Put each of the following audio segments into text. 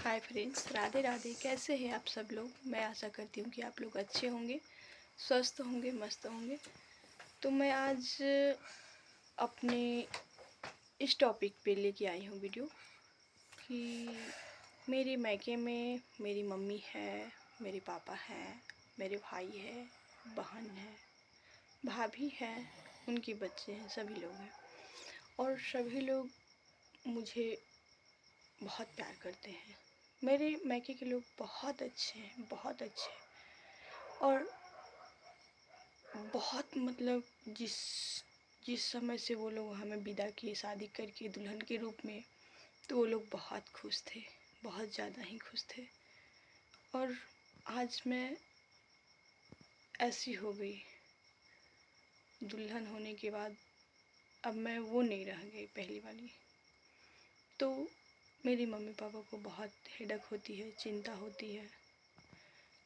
Hi friends, Radhe Radhe. कैसे हैं आप सब लोग। मैं आशा करती हूँ कि आप लोग अच्छे होंगे, स्वस्थ होंगे, मस्त होंगे। तो मैं आज अपने इस टॉपिक पे लेके आई हूँ वीडियो कि मेरे मायके में मेरी मम्मी है, मेरे पापा हैं, मेरे भाई है, बहन है, भाभी है, उनके बच्चे हैं, सभी लोग हैं। और सभी लोग मुझे बहुत प्यार करते हैं। मेरे मायके के लोग बहुत अच्छे हैं, बहुत अच्छे हैं। और बहुत मतलब जिस जिस समय से वो लोग हमें विदा किए शादी करके दुल्हन के रूप में, तो वो लोग बहुत खुश थे, बहुत ज़्यादा ही खुश थे। और आज मैं ऐसी हो गई दुल्हन होने के बाद, अब मैं वो नहीं रह गई पहली वाली। तो मेरी मम्मी पापा को बहुत हेडक होती है, चिंता होती है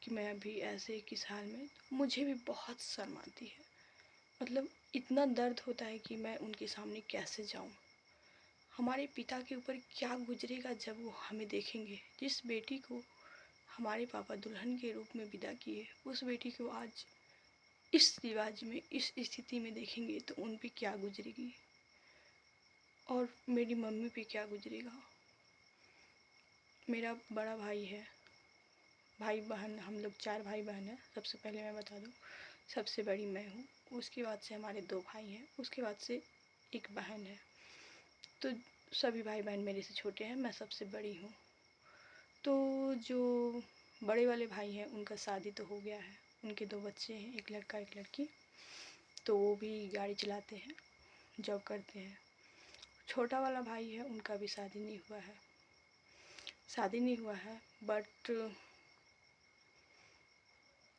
कि मैं अभी ऐसे किस हाल में। तो मुझे भी बहुत शर्म आती है, मतलब इतना दर्द होता है कि मैं उनके सामने कैसे जाऊं। हमारे पिता के ऊपर क्या गुजरेगा जब वो हमें देखेंगे। जिस बेटी को हमारे पापा दुल्हन के रूप में विदा किए, उस बेटी को आज इस रिवाज में, इस स्थिति में देखेंगे तो उन पे क्या गुजरेगी और मेरी मम्मी पे क्या गुजरेगा। मेरा बड़ा भाई है, भाई बहन, हम लोग 4 भाई बहन हैं। सबसे पहले मैं बता दूं, सबसे बड़ी मैं हूँ। उसके बाद से हमारे 2 भाई हैं, उसके बाद से एक बहन है। तो सभी भाई बहन मेरे से छोटे हैं, मैं सबसे बड़ी हूँ। तो जो बड़े वाले भाई हैं उनका शादी तो हो गया है, उनके 2 बच्चे हैं, एक लड़का एक लड़की। तो वो भी गाड़ी चलाते हैं, जॉब करते हैं। छोटा वाला भाई है, उनका भी शादी नहीं हुआ है, शादी नहीं हुआ है। बट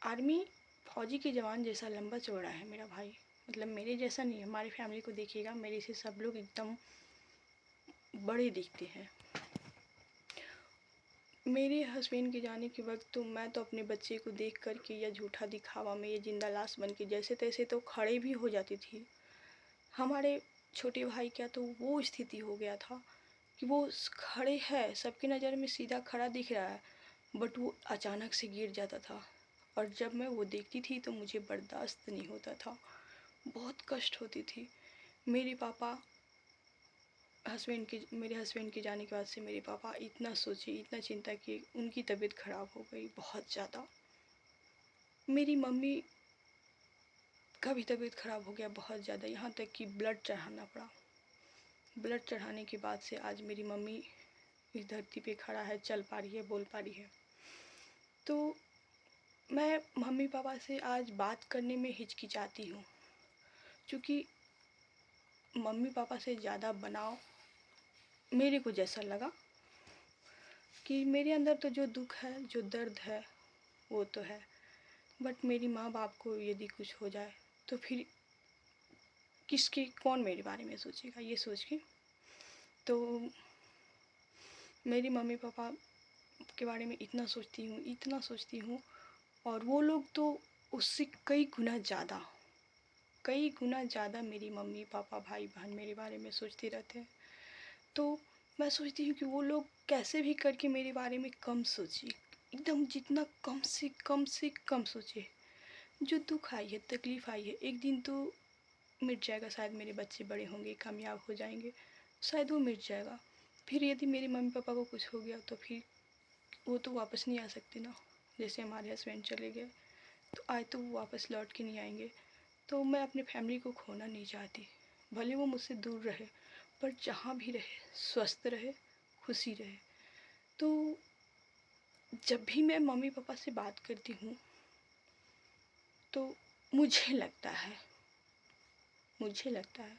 आर्मी फौजी के जवान जैसा लंबा चौड़ा है मेरा भाई। मतलब मेरे जैसा नहीं, हमारी फैमिली को देखिएगा, मेरे से सब लोग एकदम बड़े दिखते हैं। मेरे हस्बैंड के जाने के वक्त तो मैं तो अपने बच्चे को देख कर के या झूठा दिखावा में, ये जिंदा लाश बन के जैसे तैसे तो खड़े भी हो जाती थी। हमारे छोटे भाई का तो वो स्थिति हो गया था कि वो खड़े है, सबकी नज़र में सीधा खड़ा दिख रहा है, बट वो अचानक से गिर जाता था। और जब मैं वो देखती थी तो मुझे बर्दाश्त नहीं होता था, बहुत कष्ट होती थी। मेरे पापा मेरे हस्बैंड के जाने के बाद से मेरे पापा इतना सोचे, इतना चिंता किए, उनकी तबीयत ख़राब हो गई बहुत ज़्यादा। मेरी मम्मी का भी तबीयत ख़राब हो गया बहुत ज़्यादा, यहाँ तक कि ब्लड चढ़ाना पड़ा। ब्लड चढ़ाने के बाद से आज मेरी मम्मी इस धरती पे खड़ा है, चल पा रही है, बोल पा रही है। तो मैं मम्मी पापा से आज बात करने में हिचकिचाती हूँ, क्योंकि मम्मी पापा से ज़्यादा बनाव मेरे को जैसा लगा कि मेरे अंदर तो जो दुख है, जो दर्द है, वो तो है। बट मेरी माँ बाप को यदि कुछ हो जाए तो फिर कौन मेरे बारे में सोचेगा, ये सोच के तो मेरी मम्मी पापा के बारे में इतना सोचती हूँ, इतना सोचती हूँ। और वो लोग तो उससे कई गुना ज़्यादा मेरी मम्मी पापा भाई बहन मेरे बारे में सोचते रहते हैं। तो मैं सोचती हूँ कि वो लोग कैसे भी करके मेरे बारे में कम सोचे, एकदम जितना कम से कम सोचे। जो दुख आई है, तकलीफ़ आई है, एक दिन तो मिट जाएगा। शायद मेरे बच्चे बड़े होंगे, कामयाब हो जाएंगे, शायद वो मिट जाएगा। फिर यदि मेरे मम्मी पापा को कुछ हो गया तो फिर वो तो वापस नहीं आ सकते ना। जैसे हमारे हस्बैंड चले गए तो आए तो वो वापस लौट के नहीं आएंगे। तो मैं अपने फैमिली को खोना नहीं चाहती, भले वो मुझसे दूर रहे, पर जहाँ भी रहे स्वस्थ रहे, खुशी रहे। तो जब भी मैं मम्मी पापा से बात करती हूँ तो मुझे लगता है मुझे लगता है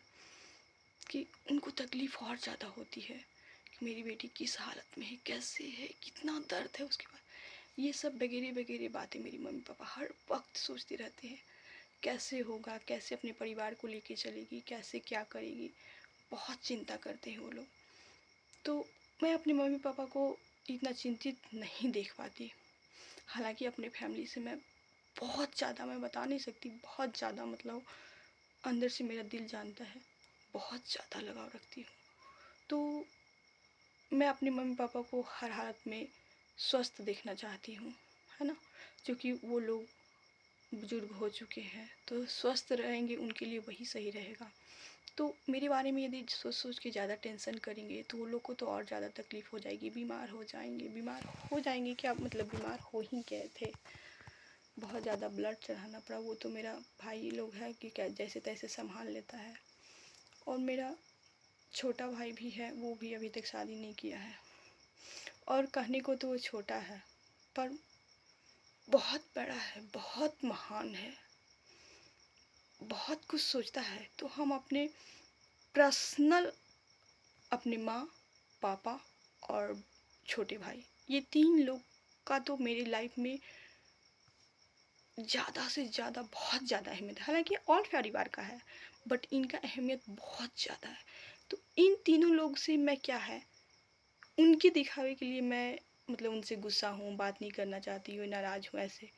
कि उनको तकलीफ़ और ज़्यादा होती है कि मेरी बेटी किस हालत में है, कैसे है, कितना दर्द है उसके बाद। ये सब वगैरह वगैरह बातें मेरी मम्मी पापा हर वक्त सोचते रहते हैं, कैसे होगा, कैसे अपने परिवार को लेके चलेगी, कैसे क्या करेगी। बहुत चिंता करते हैं वो लोग। तो मैं अपने मम्मी पापा को इतना चिंतित नहीं देख पाती। हालांकि अपने फैमिली से मैं बहुत ज़्यादा, मैं बता नहीं सकती, बहुत ज़्यादा, मतलब अंदर से मेरा दिल जानता है, बहुत ज़्यादा लगाव रखती हूँ। तो मैं अपने मम्मी-पापा को हर हालत में स्वस्थ देखना चाहती हूँ, है ना? क्योंकि वो लोग बुज़ुर्ग हो चुके हैं, तो स्वस्थ रहेंगे उनके लिए वही सही रहेगा। तो मेरे बारे में यदि सोच-सोच के ज़्यादा टेंशन करेंगे तो वो लोग को तो और ज़्यादा तकलीफ़ हो जाएगी, बीमार हो जाएँगे क्या मतलब बीमार हो ही गए थे। बहुत ज़्यादा ब्लड चढ़ाना पड़ा, वो तो मेरा भाई लोग है कि क्या जैसे-तैसे सँभाल लेता है। और मेरा छोटा भाई भी है, वो भी अभी तक शादी नहीं किया है। और कहने को तो वो छोटा है, पर बहुत बड़ा है, बहुत महान है, बहुत कुछ सोचता है। तो हम अपने पर्सनल अपने माँ, पापा और छोटे भाई, ये 3 लोग का तो मेरी लाइफ़ में ज़्यादा से ज़्यादा बहुत ज़्यादा अहमियत है। हालाँकि और परिवार का है, बट इनका अहमियत बहुत ज़्यादा है। तो इन तीनों लोग से मैं क्या है, उनके दिखावे के लिए मैं मतलब उनसे गुस्सा हूँ, बात नहीं करना चाहती हूँ, नाराज़ हूँ ऐसे।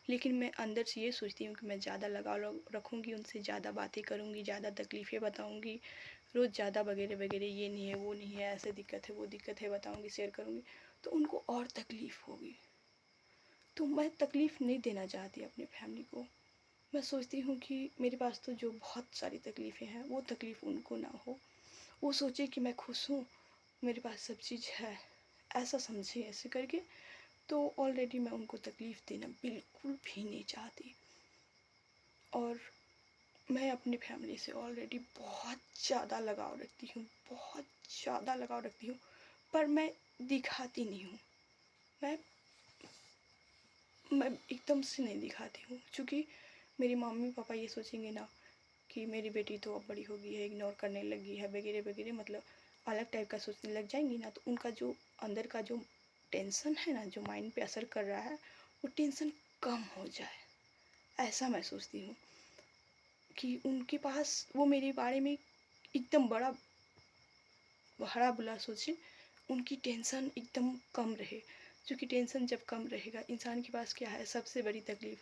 लेकिन मैं अंदर से ये सोचती हूँ कि मैं ज़्यादा लगाव रखूँगी उनसे, ज़्यादा बातें करूँगी, ज़्यादा तकलीफ़ें बताऊँगी, रोज़ ज़्यादा वगैरह-वगैरह, ये नहीं है, वो नहीं है, ऐसे दिक्कत है, वो दिक्कत है, बताऊँगी, शेयर करूँगी, तो उनको और तकलीफ़ होगी। तो मैं तकलीफ़ नहीं देना चाहती अपनी फैमिली को। मैं सोचती हूँ कि मेरे पास तो जो बहुत सारी तकलीफ़ें हैं, वो तकलीफ़ उनको ना हो। वो सोचे कि मैं खुश हूँ, मेरे पास सब चीज़ है, ऐसा समझे ऐसे करके। तो ऑलरेडी मैं उनको तकलीफ़ देना बिल्कुल भी नहीं चाहती। और मैं अपनी फैमिली से ऑलरेडी बहुत ज़्यादा लगाव रखती हूँ, बहुत ज़्यादा लगाव रखती हूँ, पर मैं दिखाती नहीं हूँ। मैं मैं एकदम से नहीं दिखाती हूँ, चूँकि मेरे मम्मी-पापा ये सोचेंगे ना कि मेरी बेटी तो अब बड़ी हो गई है, इग्नोर करने लगी है वगैरह-वगैरह, मतलब अलग टाइप का सोचने लग जाएँगी ना, तो उनका जो अंदर का जो टेंशन है ना, जो माइंड पे असर कर रहा है, वो टेंशन कम हो जाए, ऐसा मैं सोचती हूँ कि उनके पास वो मेरे बारे में एकदम बड़ा सोचे, उनकी टेंशन एकदम कम रहे। क्योंकि टेंशन जब कम रहेगा, इंसान के पास क्या है सबसे बड़ी तकलीफ़,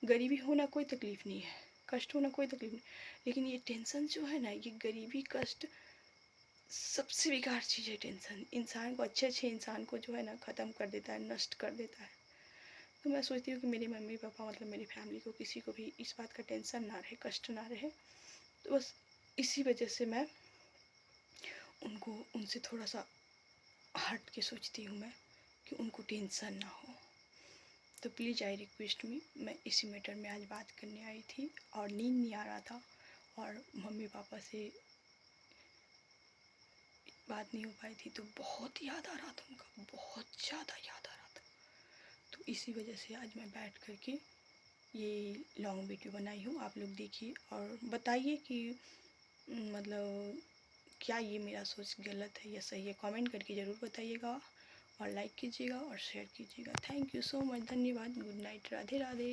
गरीबी होना कोई तकलीफ़ नहीं है, कष्ट होना कोई तकलीफ़ नहीं, लेकिन ये टेंशन जो है ना, ये गरीबी, कष्ट सबसे बेकार चीज़ है टेंशन। इंसान को, अच्छे-अच्छे इंसान को जो है ना ख़त्म कर देता है, नष्ट कर देता है। तो मैं सोचती हूँ कि मेरे मम्मी-पापा मतलब मेरी फैमिली को किसी को भी इस बात का टेंशन ना रहे, कष्ट ना रहे। तो बस इसी वजह से मैं उनको उनसे थोड़ा-सा हट के सोचती हूँ मैं कि उनको टेंशन ना हो। तो प्लीज़ आई रिक्वेस्ट मी, मैं इसी मैटर में आज बात करने आई थी और नींद नहीं आ रहा था और मम्मी-पापा से बात नहीं हो पाई थी, तो बहुत याद आ रहा था उनका, बहुत ज़्यादा याद आ रहा था। तो इसी वजह से आज मैं बैठ कर के ये लॉन्ग वीडियो बनाई हूँ। आप लोग देखिए और बताइए कि मतलब क्या ये मेरा सोच गलत है या सही है, कमेंट करके ज़रूर बताइएगा और लाइक कीजिएगा और शेयर कीजिएगा। थैंक यू सो मच, धन्यवाद, गुड नाइट, राधे राधे।